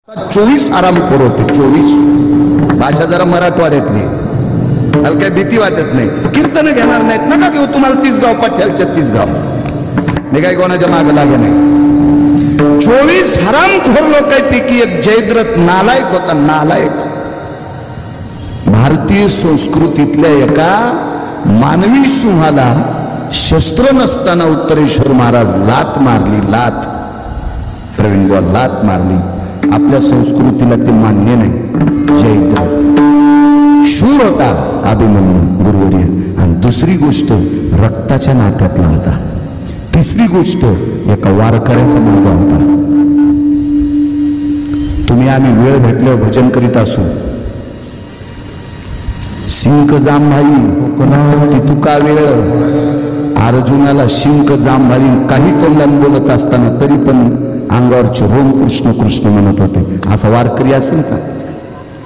24 आरामखोर होते. 24 भाषा जरा मराठवाड्यातली, मला काही भीती वाटत नाही. कीर्तन घेणार नाहीत, नका घेऊ, तुम्हाला 30 गाव पाठ्याल, 36 गाव, मी काही कोणाच्या मागे लागे नाही. 24 हरामखोर लोकांपैकी एक जयद्रथ नालायक होता. नालायक भारतीय संस्कृतीतल्या एका मानवी सिंहाला शस्त्र नसताना उत्तरेश्वर महाराज लात मारली. लात, प्रवीण बुवा, लात मारली. आपल्या संस्कृतीला ते मान्य नाही. जयद्रथ शूर होता, अभिमन्यू गुरुवर्य. आणि दुसरी गोष्ट रक्ताच्या नात्यातला होता. तिसरी गोष्ट एका वारकऱ्याचा मुलगा होता. तुम्ही आम्ही वेळ भेटल्यावर भजन करीत असू. शिंक जांभाई ती तुका वेळ, अर्जुनाला शिंक जांभाई काही तोंडाने बोलत असताना तरी पण अंगावरचे रोम कृष्ण कृष्ण म्हणत होते. असा वारकरी असेल का?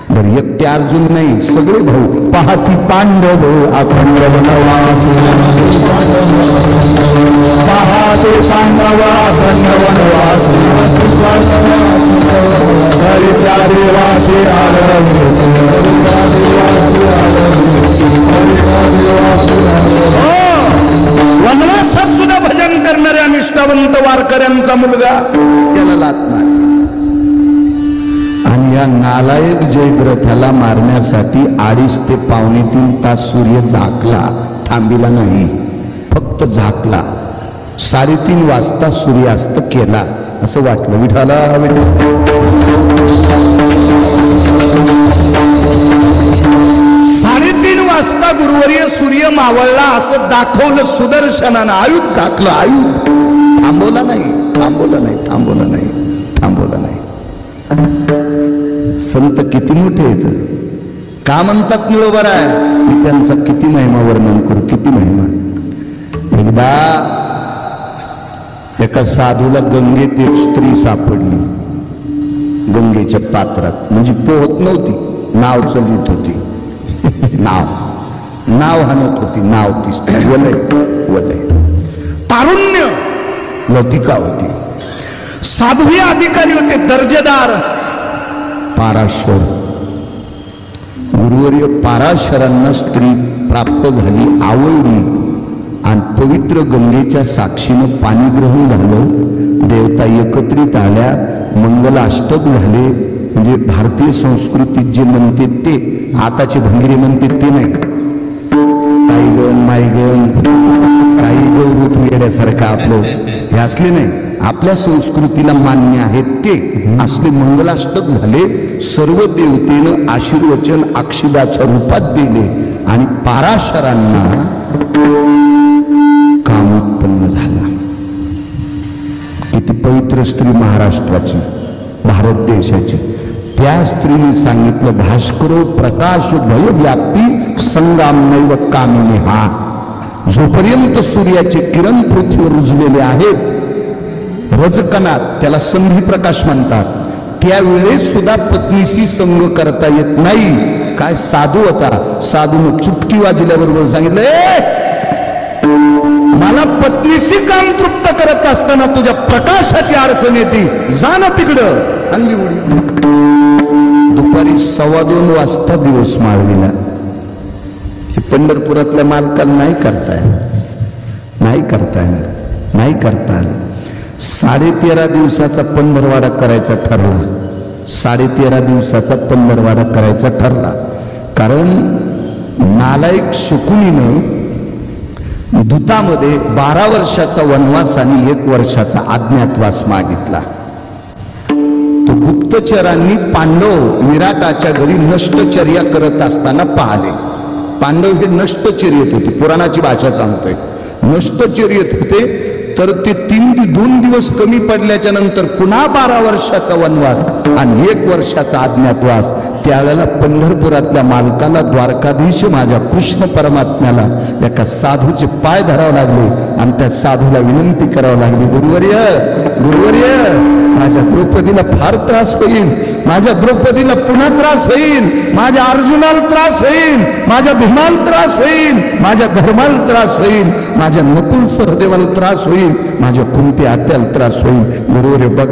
बरं, एकटे अर्जुन नाही, सगळे भाऊ. पाहती पांडव अखंड वनवास, पाहते पांडव अखंड वनवास, हरिच्या देवासी वनवासात सुद्धा भजन करणाऱ्या निष्ठावंत वारकऱ्यांचा मुलगा त्याला लात मारली. आणि या नालायक जयद्रथाला मारण्यासाठी 2.5 ते 2.25 तास सूर्य झाकला, थांबिला नाही, फक्त झाकला. 3:30 वाजता सूर्यास्त केला. असं वाटलं विठाला 3:30 वाजता गुरुवर्य सूर्य मावळला असं दाखवलं सुदर्शनानं. आयुध झाकलं, आयुध. थांबवला नाही, थांबवलं नाही, थांबवलं नाही, थांबवलं नाही. संत किती मोठे आहेत, का म्हणतात निळोबर आहे. मी त्यांचा किती महिमा वर्णन करू, किती महिमा. एकदा एका साधूला गंगेत एक स्त्री सापडली. गंगेच्या पात्रात, म्हणजे पोहत नव्हती, नाव चालवित होती. नाव हाणत होती. नाव ती स्त्री वलय वलय, तारुण्य, लतिका होती. साधवी अधिकारी होते, दर्जेदार. पाराशर गुरुवर्य पाराशरांना स्त्री प्राप्त झाली, आवडली आणि पवित्र गंगेच्या साक्षीनं पाणी ग्रहण झालं. देवता एकत्रित आल्या, मंगलाष्टक झाले. म्हणजे भारतीय संस्कृतीत जे म्हणते ते, आताचे भंगिरे म्हणते ते नाही. ताईगण माईगण काही गौरव येण्यासारखं आपलं हे असले नाही. आपल्या संस्कृतीला मान्य आहे ते असले मंगलाष्टक झाले. सर्व देवतेनं आशीर्वचन अक्षिदाच्या रूपात दिले आणि पाराशरांना काम उत्पन्न झाला. किती पवित्र स्त्री महाराष्ट्राची, भारत देशाची. त्या स्त्रीने सांगितलं, भास्करो प्रकाश भय व्याप्ती संगाम नैव कामिनी. हा जोपर्यंत सूर्याचे किरण पृथ्वीवर रुजलेले आहेत रजकणात, त्याला संधी प्रकाश म्हणतात, त्यावेळेस सुद्धा पत्नीशी संग करता येत नाही. काय साधू होता, साधून चुटकी वाजल्याबरोबर सांगितलं, मला पत्नीशी काम तृप्त करत असताना तुझ्या प्रकाशाची अडचण येते, जा ना तिकडं. हल्ली उडी. दुपारी 2:15 वाजता दिवस माळविला. हे पंढरपुरातल्या मालकाला नाही करता येणार, नाही करता येणार, नाही करता आलं. 13.5 दिवसाचा पंधरवाडा करायचा ठरला. 13.5 दिवसाचा पंधरवाडा करायचा ठरला. कारण नालायक शकुनीनं दूतामध्ये 12 वर्षाचा वनवास आणि 1 वर्षाचा अज्ञातवास मागितला. तो गुप्तचरांनी पांडव विराटाच्या घरी नष्टचर्या करत असताना पाहिले. पांडव हे नष्टचर्येत होते, पुराणाची भाषा सांगतोय, नष्टचर्येत होते. तर ते 2 दिवस कमी पडल्याच्या नंतर पुन्हा 12 वर्षाचा वनवास आणि 1 वर्षाचा अज्ञातवास. त्यावेळेला पंढरपुरातल्या मालकाला, द्वारकाधीश माझ्या कृष्ण परमात्म्याला एका साधूचे पाय धरावे लागले आणि त्या साधूला विनंती करावी लागली, गुरुवर्य गुरुवर्य, माझ्या द्रौपदीला फार त्रास होईल, माझ्या द्रौपदीला पुन्हा त्रास होईल, माझ्या अर्जुनाला त्रास होईल, माझ्या भीमाला त्रास होईल, माझ्या धर्माला त्रास होईल, माझ्या नकुल सहदेवाला त्रास होईल, माझ्या कुंती आत्याला त्रास होईल. गुरुवर्य बघा.